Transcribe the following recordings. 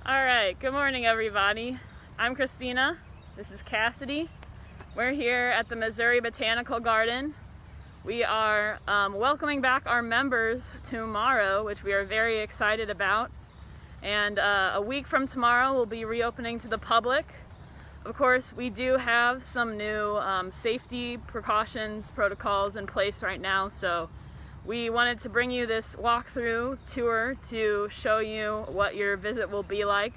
Alright, good morning everybody. I'm Kristina. This is Cassidy. We're here at the Missouri Botanical Garden. We are welcoming back our members tomorrow, which we are very excited about. And a week from tomorrow we'll be reopening to the public. Of course, we do have some new safety precautions, protocols in place right now, so we wanted to bring you this walkthrough tour to show you what your visit will be like,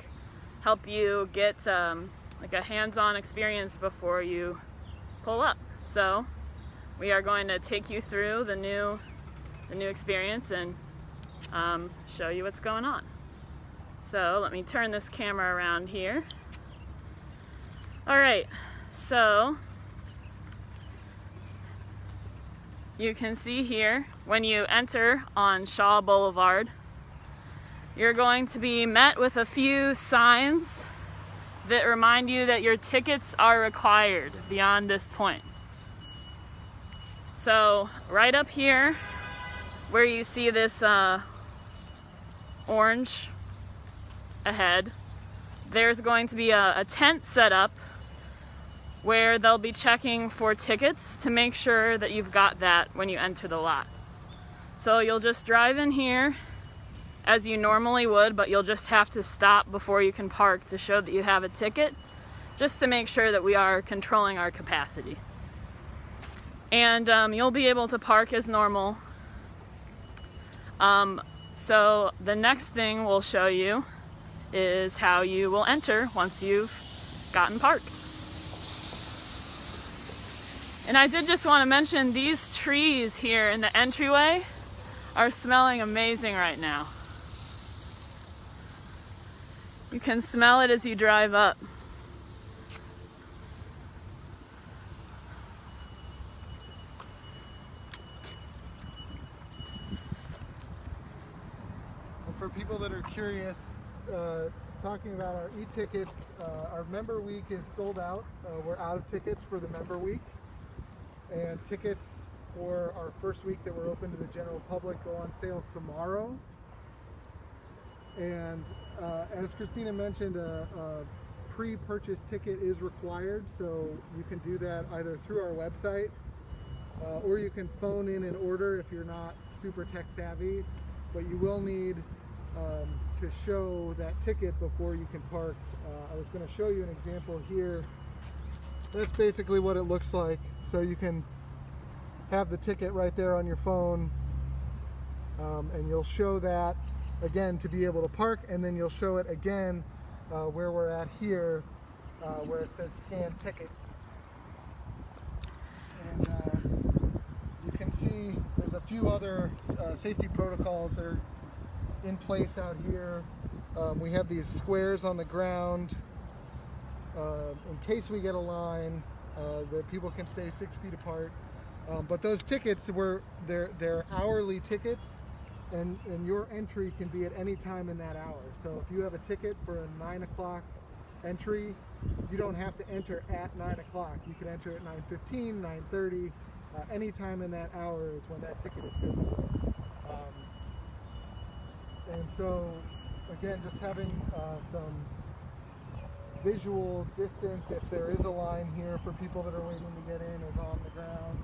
help you get like a hands-on experience before you pull up. So we are going to take you through the new experience and show you what's going on. So let me turn this camera around here. Alright, so you can see here when you enter on Shaw Boulevard, you're going to be met with a few signs that remind you that your tickets are required beyond this point. So right up here where you see this orange ahead, there's going to be a tent set up where they'll be checking for tickets to make sure that you've got that when you enter the lot. So you'll just drive in here as you normally would, but you'll just have to stop before you can park to show that you have a ticket, just to make sure that we are controlling our capacity. And you'll be able to park as normal. So the next thing we'll show you is how you will enter once you've gotten parked. And I did just want to mention these trees here in the entryway are smelling amazing right now. You can smell it as you drive up. And for people that are curious, talking about our e-tickets, our member week is sold out. We're out of tickets for the member week. And tickets for our first week that we're open to the general public go on sale tomorrow. And as Kristina mentioned, a pre-purchase ticket is required, so you can do that either through our website or you can phone in and order if you're not super tech savvy, but you will need to show that ticket before you can park. I was going to show you an example here. That's basically what it looks like. So you can have the ticket right there on your phone, and you'll show that again to be able to park, and then you'll show it again where we're at here, where it says scan tickets. And you can see there's a few other safety protocols that are in place out here. We have these squares on the ground in case we get a line that people can stay 6 feet apart. But those tickets they're hourly tickets, and your entry can be at any time in that hour. So if you have a ticket for a 9 o'clock entry, you don't have to enter at 9 o'clock. You can enter at 9:15, 9:30, any time in that hour is when that ticket is good for. And so again, just having some visual distance, if there is a line here for people that are waiting to get in, is on the ground.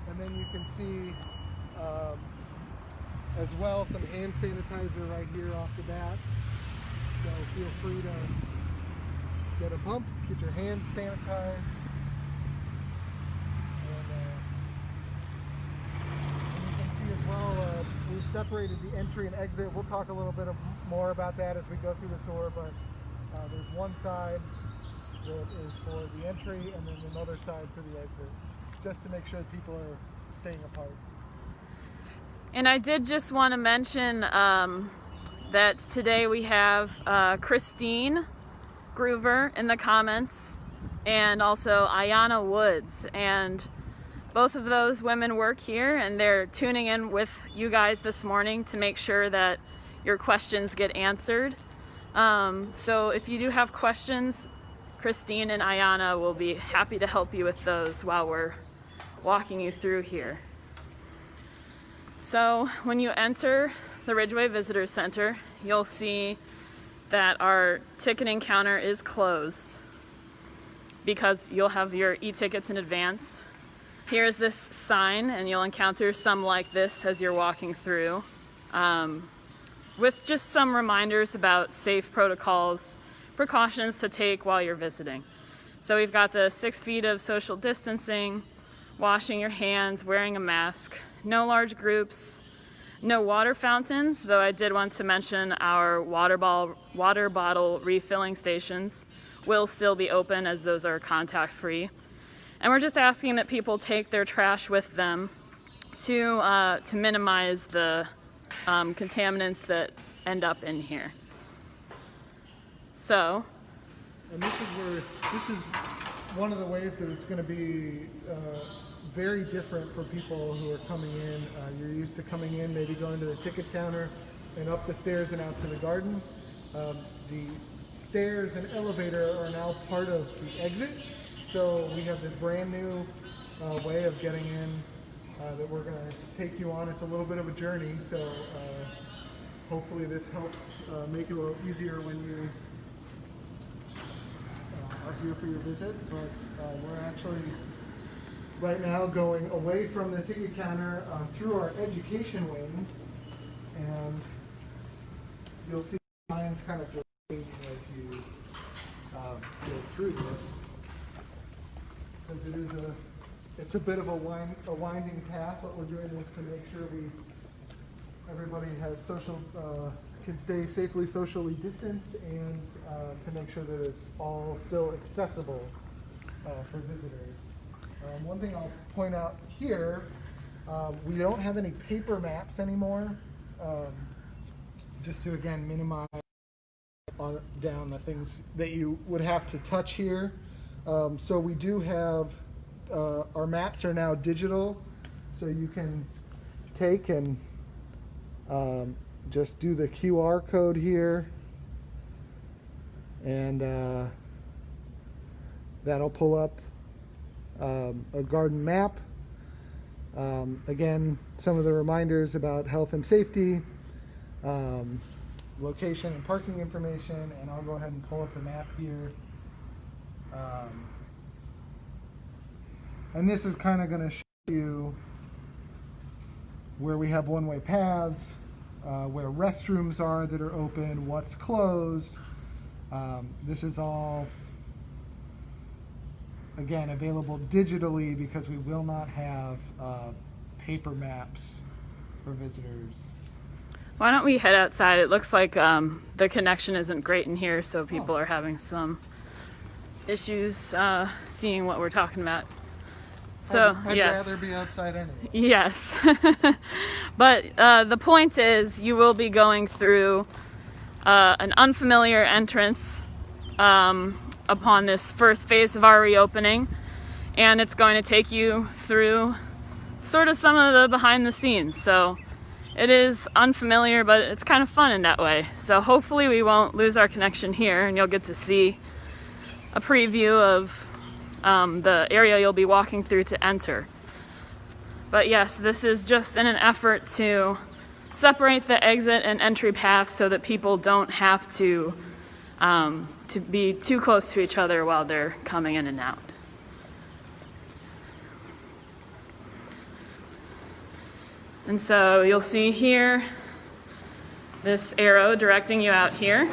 And then you can see as well some hand sanitizer right here off the bat. So feel free to get a pump, get your hands sanitized. And you can see as well, we've separated the entry and exit. We'll talk a little bit more about that as we go through the tour, but there's one side that is for the entry and then another side for the exit, just to make sure that people are staying apart. And I did just want to mention that today we have Christine Groover in the comments, and also Ayana Woods, and both of those women work here, and they're tuning in with you guys this morning to make sure that your questions get answered. So if you do have questions, Christine and Ayana will be happy to help you with those while we're walking you through here. So when you enter the Ridgeway Visitor Center, you'll see that our ticketing counter is closed because you'll have your e-tickets in advance. Here's this sign, and you'll encounter some like this as you're walking through, with just some reminders about safe precautions to take while you're visiting. So we've got the 6 feet of social distancing, washing your hands, wearing a mask, no large groups, no water fountains, though I did want to mention our water bottle refilling stations will still be open, as those are contact free. And we're just asking that people take their trash with them to minimize the contaminants that end up in here. So, and this is one of the ways that it's going to be very different for people who are coming in. You're used to coming in, maybe going to the ticket counter and up the stairs and out to the garden. The stairs and elevator are now part of the exit, so we have this brand new way of getting in that we're going to take you on. It's a little bit of a journey, so hopefully this helps make it a little easier when you are here for your visit. But we're actually right now going away from the ticket counter through our education wing, and you'll see lines kind of changing as you go through this, because it's a bit of a winding path. What we're doing is to make sure everybody has can stay safely socially distanced, and to make sure that it's all still accessible for visitors. One thing I'll point out here, we don't have any paper maps anymore, just to again minimize down the things that you would have to touch here. So we do have, our maps are now digital, so you can take and just do the QR code here, and that'll pull up a garden map. Again, some of the reminders about health and safety, location and parking information, and I'll go ahead and pull up the map here. And this is kind of going to show you where we have one-way paths, where restrooms are that are open, what's closed. This is all, again, available digitally because we will not have paper maps for visitors. Why don't we head outside? It looks like the connection isn't great in here, so people are having some issues seeing what we're talking about. So I'd yes, rather be outside anyway. Yes. But the point is, you will be going through an unfamiliar entrance upon this first phase of our reopening, and it's going to take you through sort of some of the behind the scenes. So it is unfamiliar, but it's kind of fun in that way. So hopefully we won't lose our connection here, and you'll get to see a preview of the area you'll be walking through to enter. But yes, this is just in an effort to separate the exit and entry path so that people don't have to be too close to each other while they're coming in and out. And so you'll see here this arrow directing you out here.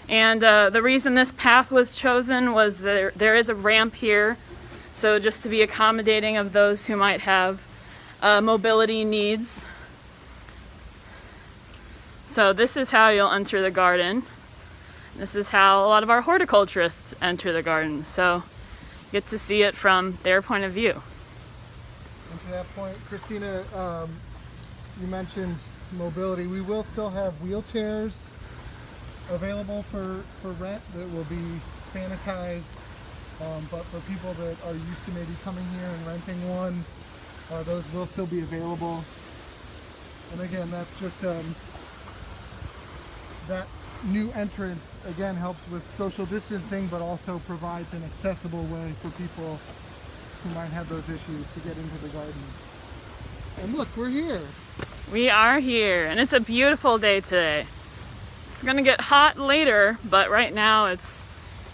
And the reason this path was chosen was there is a ramp here, so just to be accommodating of those who might have mobility needs. So this is how you'll enter the garden. This is how a lot of our horticulturists enter the garden, so you get to see it from their point of view. And to that point, Kristina, you mentioned mobility. We will still have wheelchairs available for rent that will be sanitized, but for people that are used to maybe coming here and renting one, those will still be available. And again, that's just that new entrance again helps with social distancing, but also provides an accessible way for people who might have those issues to get into the garden. And look, we're here. We are here, and it's a beautiful day today. It's gonna get hot later, but right now it's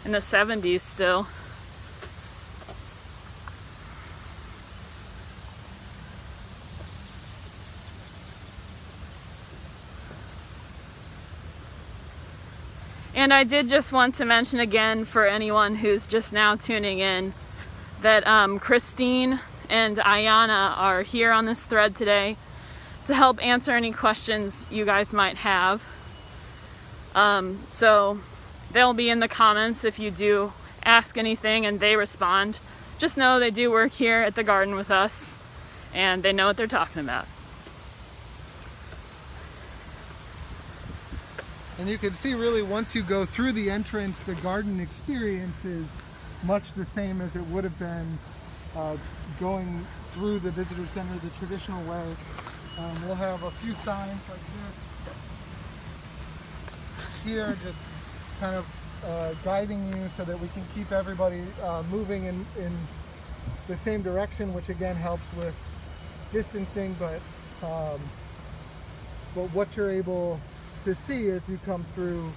in the 70s still. And I did just want to mention again for anyone who's just now tuning in that Christine and Ayana are here on this thread today to help answer any questions you guys might have. So they'll be in the comments if you do ask anything and they respond. Just know they do work here at the garden with us and they know what they're talking about. And you can see really once you go through the entrance, the garden experience is much the same as it would have been going through the visitor center the traditional way. We'll have a few signs like this here, just kind of guiding you so that we can keep everybody moving in the same direction, which again helps with distancing, but what you're able to see as you come through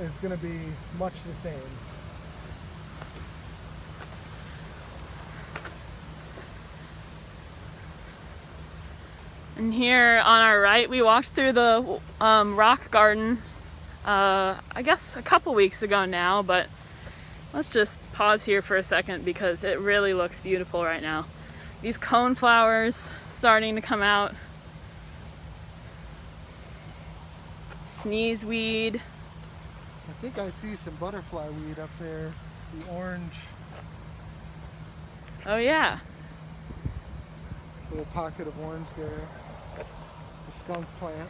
is going to be much the same. And here on our right, we walked through the rock garden, I guess a couple weeks ago now, but let's just pause here for a second because it really looks beautiful right now. These cone flowers starting to come out. Sneezeweed. I think I see some butterfly weed up there, the orange. Oh yeah. Little pocket of orange there. The skunk plant.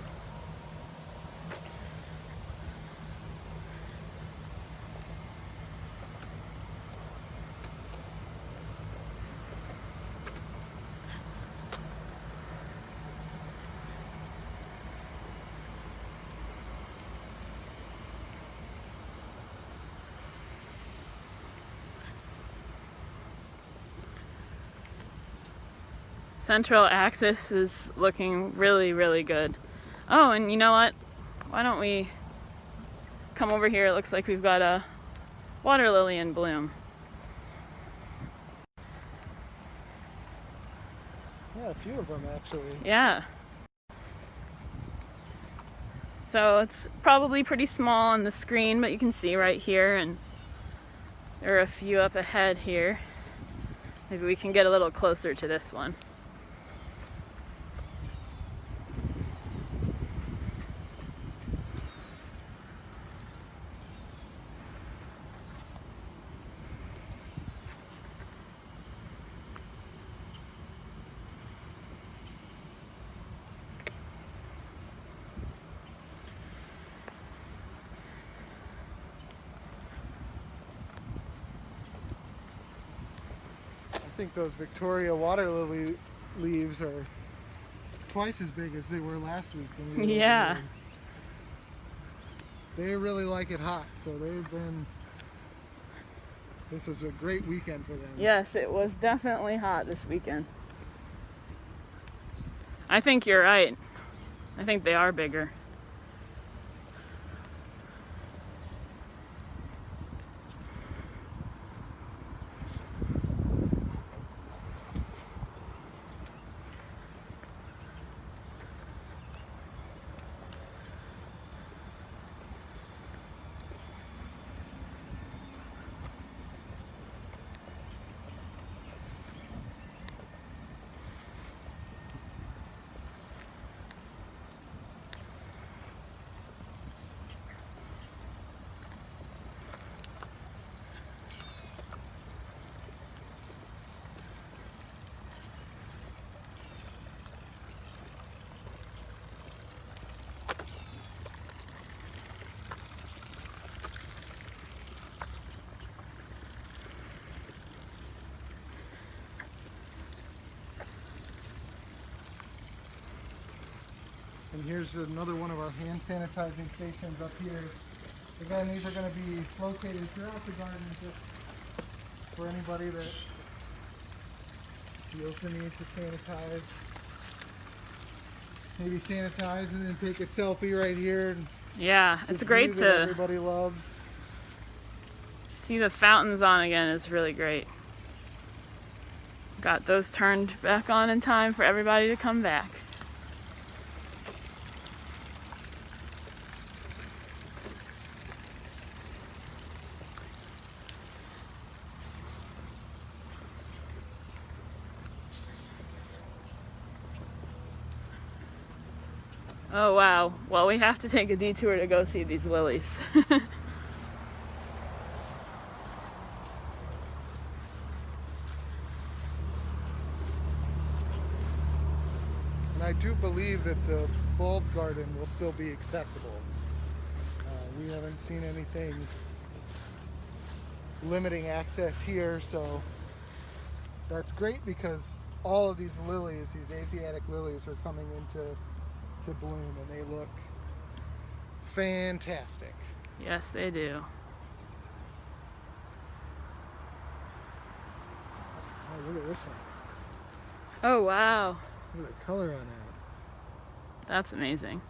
Central axis is looking really, really good. Oh, and you know what? Why don't we come over here? It looks like we've got a water lily in bloom. Yeah, a few of them actually. Yeah. So it's probably pretty small on the screen, but you can see right here, and there are a few up ahead here. Maybe we can get a little closer to this one. I think those Victoria water lily leaves are twice as big as they were last week. Yeah. They really like it hot, so this was a great weekend for them. Yes, it was definitely hot this weekend. I think you're right. I think they are bigger. And here's another one of our hand sanitizing stations up here. Again, these are going to be located throughout the garden just for anybody that feels the need to sanitize. maybe sanitize and then take a selfie right here. And yeah, it's great view that to everybody loves. see the fountains on again. Is really great. Got those turned back on in time for everybody to come back. Oh wow, well we have to take a detour to go see these lilies. And I do believe that the bulb garden will still be accessible. We haven't seen anything limiting access here, so that's great because all of these lilies, these Asiatic lilies, are coming into bloom and they look fantastic. Yes, they do. Oh, look at this one. Oh wow, Look at the color on that. that's amazing.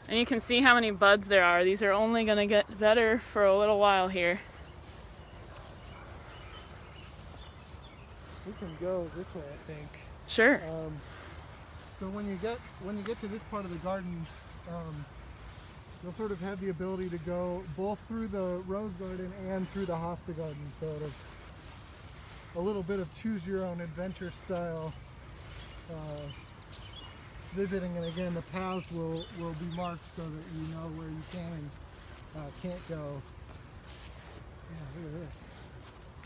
And you can see how many buds there are. These are only going to get better for a little while here. We can go this way, I think. Sure. So when you get to this part of the garden, you'll sort of have the ability to go both through the rose garden and through the hosta garden. So it's a little bit of choose your own adventure style visiting. And again, the paths will be marked so that you know where you can and can't go. Yeah, look at this.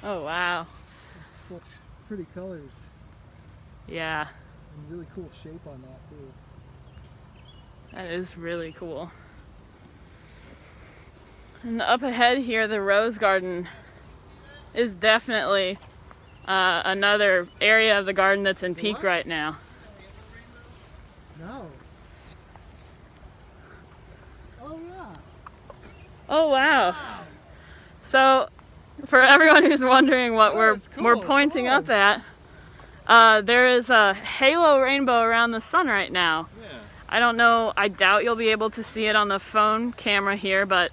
Oh wow. Such pretty colors. Yeah, And really cool shape on that too. that is really cool. And up ahead here, the rose garden is definitely another area of the garden that's in peak right now. No. Oh yeah. Oh wow. So for everyone who's wondering what we're cool. pointing Come up at, there is a halo rainbow around the sun right now. Yeah. I don't know, I doubt you'll be able to see it on the phone camera here, but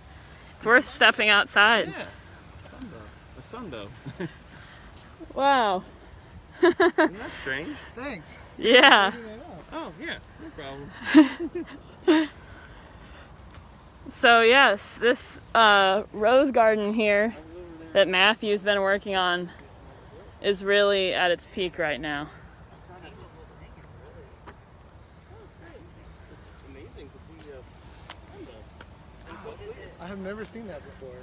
it's worth stepping outside. Yeah. A sunbow. Wow. Isn't that strange? Thanks. Yeah. Picking that up. Oh, yeah. No problem. So yes, this rose garden here that Matthew's been working on is really at its peak right now. It's amazing to see a sunbow. I have never seen that before.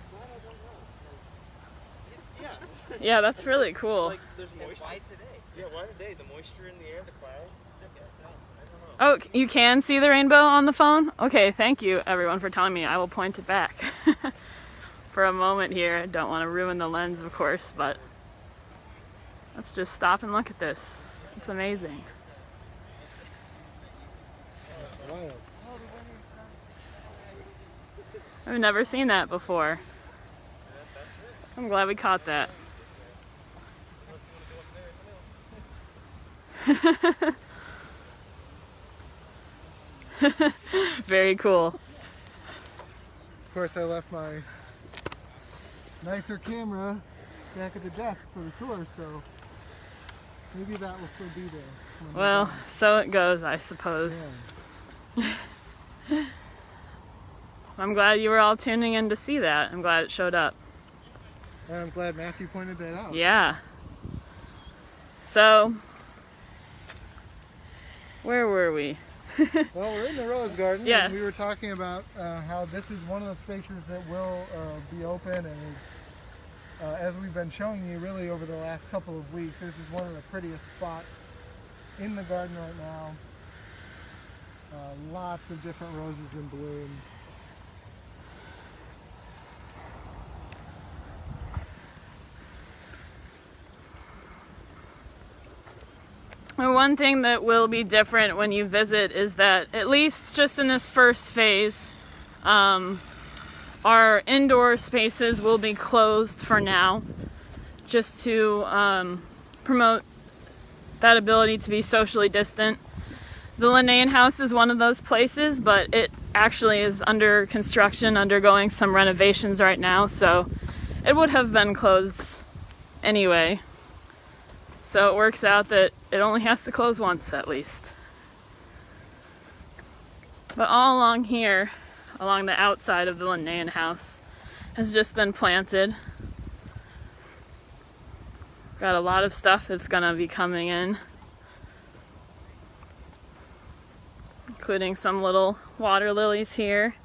Yeah. Yeah, that's really cool. Like, there's moisture. Why today? Yeah, why today? The moisture in the air, the clouds? Oh, you can see the rainbow on the phone? Okay, thank you everyone for telling me. I will point it back. For a moment here, I don't want to ruin the lens, of course, but let's just stop and look at this. It's amazing. That's wild. I've never seen that before. I'm glad we caught that. Very cool. Of course, I left my nicer camera back at the desk for the tour, so maybe that will still be there. when we're Well, done. so it goes, I suppose. Yeah. I'm glad you were all tuning in to see that. I'm glad it showed up. And I'm glad Matthew pointed that out. Yeah. So, where were we? Well, we're in the rose garden, Yes. and we were talking about how this is one of the spaces that will be open, and is, as we've been showing you really over the last couple of weeks, this is one of the prettiest spots in the garden right now. Lots of different roses in bloom. And one thing that will be different when you visit is that, at least just in this first phase, our indoor spaces will be closed for now, just to promote that ability to be socially distant. The Linnaean House is one of those places, but it actually is under construction, undergoing some renovations right now, so it would have been closed anyway. So it works out that it only has to close once at least. But all along here, along the outside of the Linnaean House, has just been planted. Got a lot of stuff that's gonna be coming in, including some little water lilies here.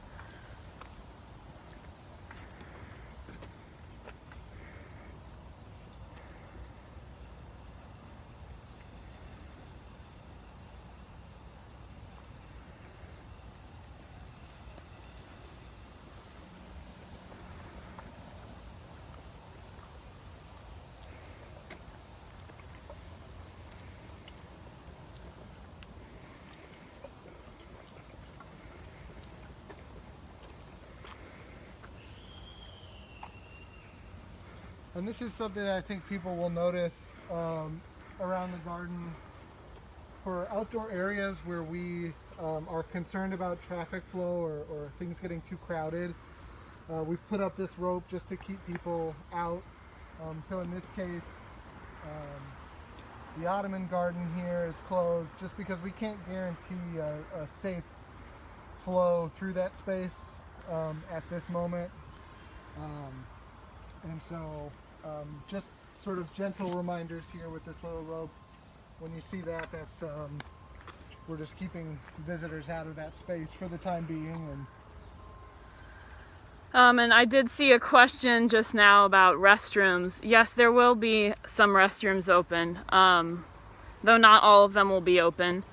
And this is something that I think people will notice around the garden. For outdoor areas where we are concerned about traffic flow or things getting too crowded, we've put up this rope just to keep people out. So in this case, the Ottoman garden here is closed just because we can't guarantee a safe flow through that space at this moment. And so just sort of gentle reminders here with this little rope. When you see that, that's we're just keeping visitors out of that space for the time being. And I did see a question just now about restrooms. Yes, there will be some restrooms open, though not all of them will be open,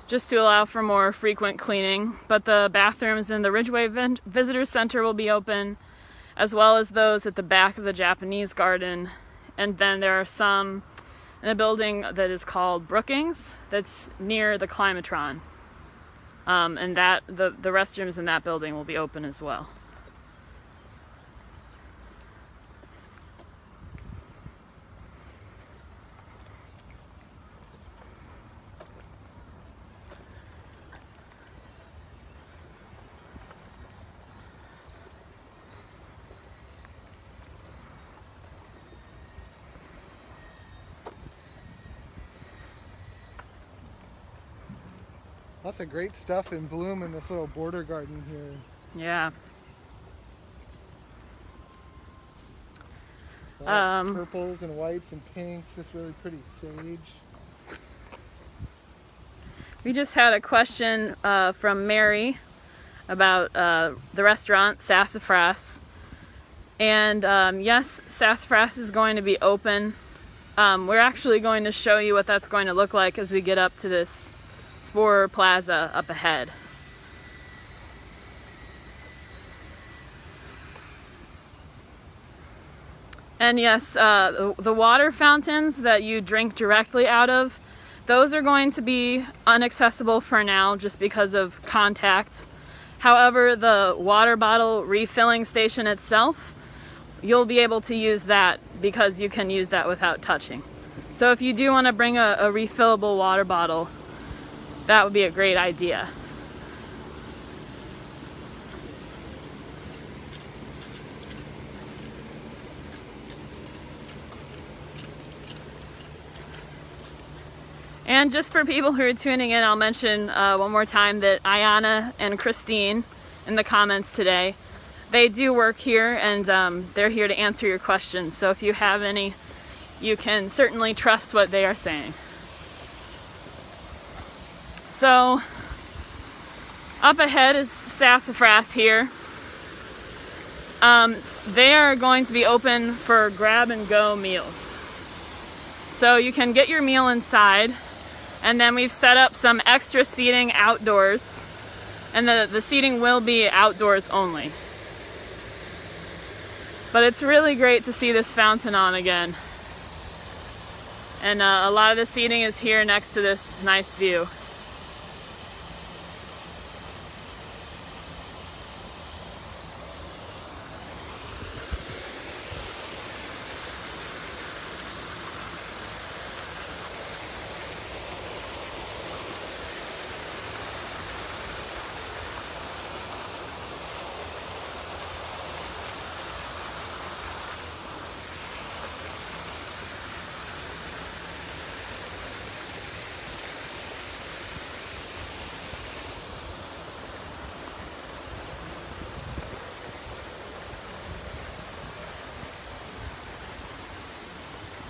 just to allow for more frequent cleaning. But the bathrooms in the Ridgeway Visitor Center will be open, as well as those at the back of the Japanese garden. And then there are some in a building that is called Brookings that's near the Climatron. And that the restrooms in that building will be open as well. Lots of great stuff in bloom in this little border garden here. Yeah. Purples and whites and pinks, this really pretty sage. We just had a question from Mary about the restaurant, Sassafras. And yes, Sassafras is going to be open. We're actually going to show you what that's going to look like as we get up to this Spore Plaza up ahead. And yes, the water fountains that you drink directly out of, those are going to be inaccessible for now just because of contact. However, the water bottle refilling station itself, you'll be able to use that because you can use that without touching. So if you do want to bring a refillable water bottle, that would be a great idea. And just for people who are tuning in, I'll mention one more time that Ayana and Christine in the comments today, they do work here and they're here to answer your questions. So if you have any, you can certainly trust what they are saying. So up ahead is Sassafras here. They are going to be open for grab and go meals. So you can get your meal inside, and then we've set up some extra seating outdoors, and the seating will be outdoors only. But it's really great to see this fountain on again. And a lot of the seating is here next to this nice view.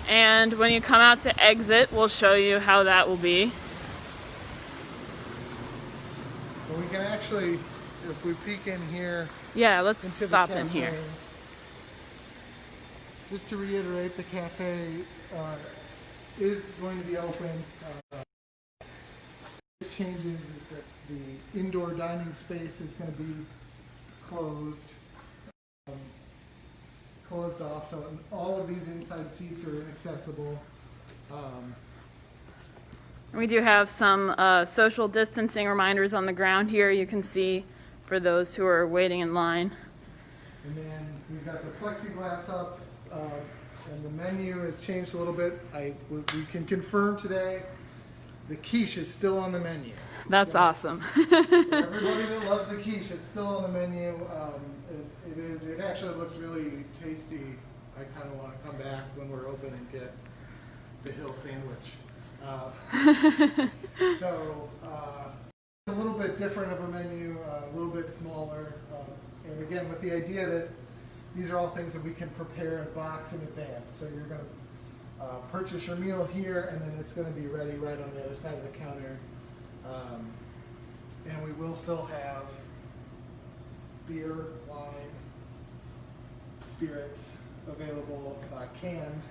And when you come out to exit, we'll show you how that will be. But we can actually, if we peek in here, Yeah, let's into the stop in cafe, here. just to reiterate, the cafe is going to be open. This changes is that the indoor dining space is going to be closed off, so all of these inside seats are inaccessible. We do have some social distancing reminders on the ground here, you can see, for those who are waiting in line. And then we've got the plexiglass up, and the menu has changed a little bit. We can confirm today the quiche is still on the menu. That's So, awesome. everybody that loves the quiche, it's still on the menu. It actually looks really tasty. I kind of want to come back when we're open and get the Hill sandwich. So a little bit different of a menu, a little bit smaller, and again with the idea that these are all things that we can prepare and box in advance. So you're going to purchase your meal here, and then it's going to be ready right on the other side of the counter. And we will still have beer, wine, spirits available, canned,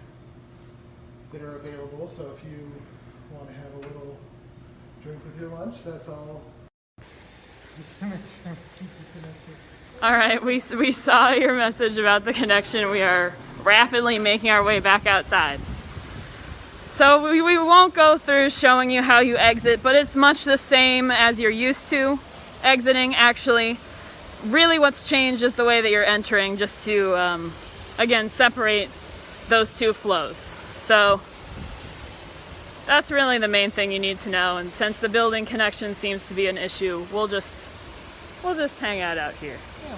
that are available. So if you want to have a little drink with your lunch, that's all. Just to make sure we keep it connected. All right, we saw your message about the connection. We are rapidly making our way back outside. So we won't go through showing you how you exit, but it's much the same as you're used to exiting, actually. Really what's changed is the way that you're entering, just to, again, separate those two flows. So that's really the main thing you need to know, and since the building connection seems to be an issue, we'll just hang out here. Yeah.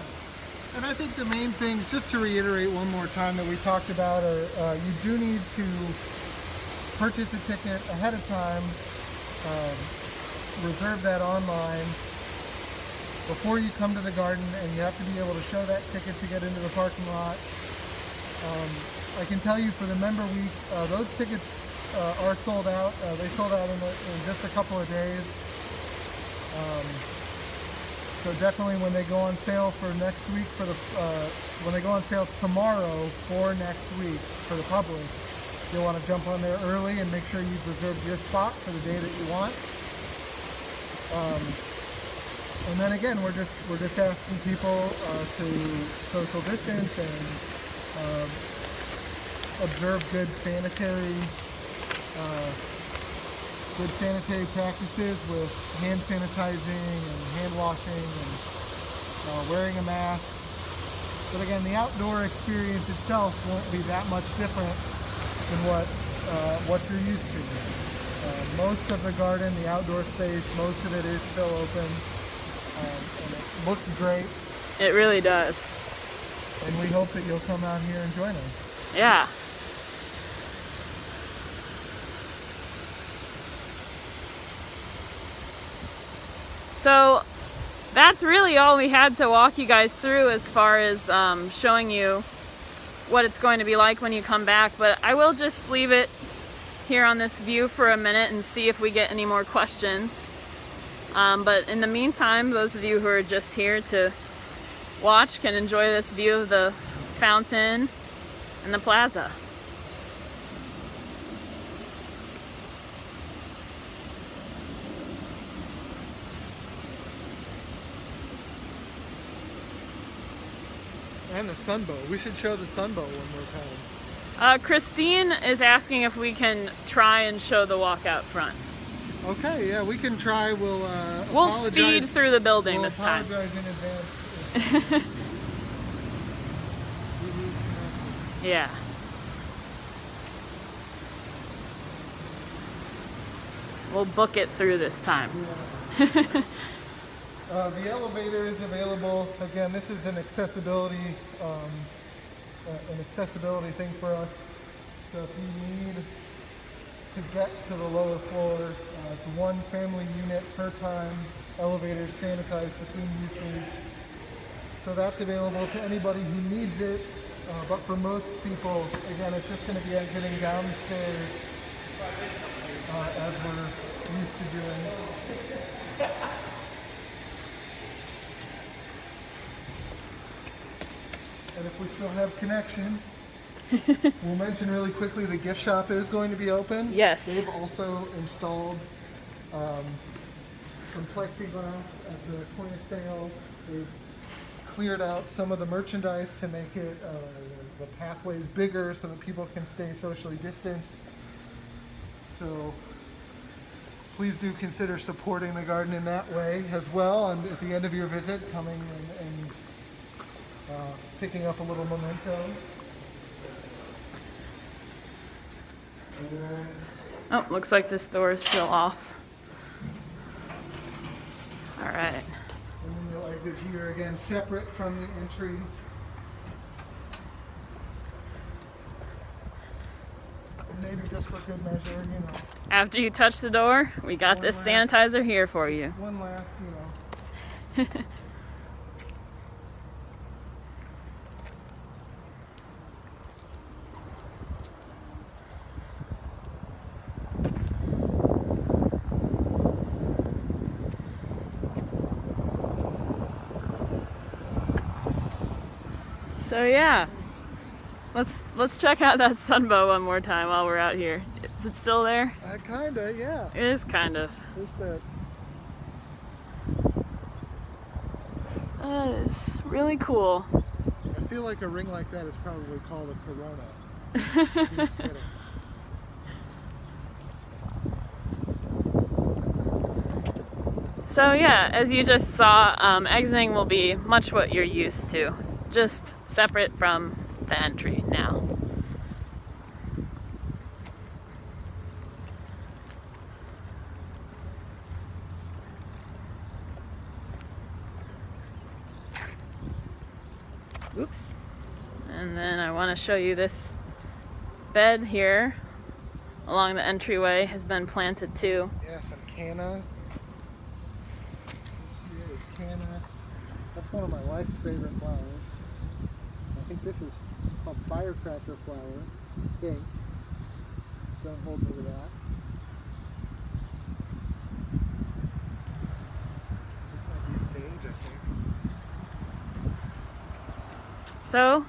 And I think the main things, just to reiterate one more time, that we talked about are you do need to purchase a ticket ahead of time, reserve that online before you come to the garden, and you have to be able to show that ticket to get into the parking lot. I can tell you for the member week, those tickets are sold out. They sold out in just a couple of days. So definitely when they go on sale for next week, when they go on sale tomorrow for next week for the public, you'll want to jump on there early and make sure you've reserved your spot for the day that you want. And then again, we're just asking people to social distance and observe good sanitary practices with hand sanitizing and hand washing and wearing a mask. But again, the outdoor experience itself won't be that much different than what you're used to. Most of the garden, the outdoor space, most of it is still open, and it looks great. It really does. And we hope that you'll come out here and join us. Yeah. So that's really all we had to walk you guys through as far as showing you what it's going to be like when you come back. But I will just leave it here on this view for a minute and see if we get any more questions. But in the meantime, those of you who are just here to watch can enjoy this view of the fountain and the plaza. And the sunbow. We should show the sunbow one more time. Christine is asking if we can try and show the walk out front. Okay, yeah, we can try. We'll speed through the building this time. We'll apologize in advance. Yeah. We'll book it through this time. Yeah. The elevator is available. Again, this is an accessibility thing for us. So if you need to get to the lower floor, it's one family unit per time. Elevators sanitized between uses. So that's available to anybody who needs it. But for most people, again, it's just going to be exiting down the stairs as we're used to doing. And if we still have connection, we'll mention really quickly the gift shop is going to be open. Yes. They've also installed some plexiglass at the point of sale. They've cleared out some of the merchandise to make it the pathways bigger so that people can stay socially distanced. So please do consider supporting the garden in that way as well. And at the end of your visit, coming and picking up a little memento. And then, Oh, looks like this door is still off. All right. and then you'll exit here again, separate from the entry. And maybe just for good measure, you know. After you touch the door, we got this sanitizer here for you. One last, you know. So yeah, let's check out that sunbow one more time while we're out here. Is it still there? Kinda, yeah. It is kind of. There's that. That is really cool. I feel like a ring like that is probably called a corona. Seems fitting. So yeah, as you just saw, exiting will be much what you're used to, just separate from the entry now. Oops. And then I want to show you this bed here along the entryway has been planted too. Yeah, some canna. This here is canna. That's one of my wife's favorite flowers. I think this is called firecracker flower. I think. Don't hold me to that. This might be sage, I think. So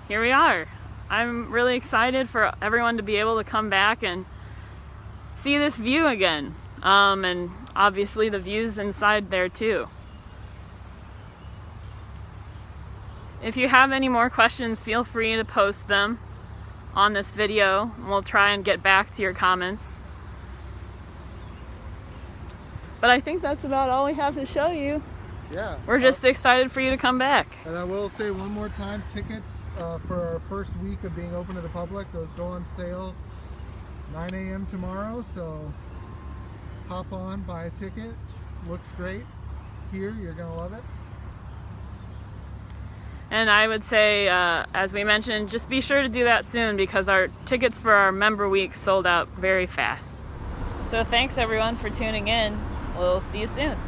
here we are. I'm really excited for everyone to be able to come back and see this view again. And obviously the views inside there too. If you have any more questions, feel free to post them on this video. We'll try and get back to your comments. But I think that's about all we have to show you. Yeah. We're just excited for you to come back. And I will say one more time, tickets for our first week of being open to the public, those go on sale 9 a.m. tomorrow, so hop on, buy a ticket. Looks great here, you're gonna love it. And I would say, as we mentioned, just be sure to do that soon because our tickets for our member week sold out very fast. So thanks everyone for tuning in. We'll see you soon.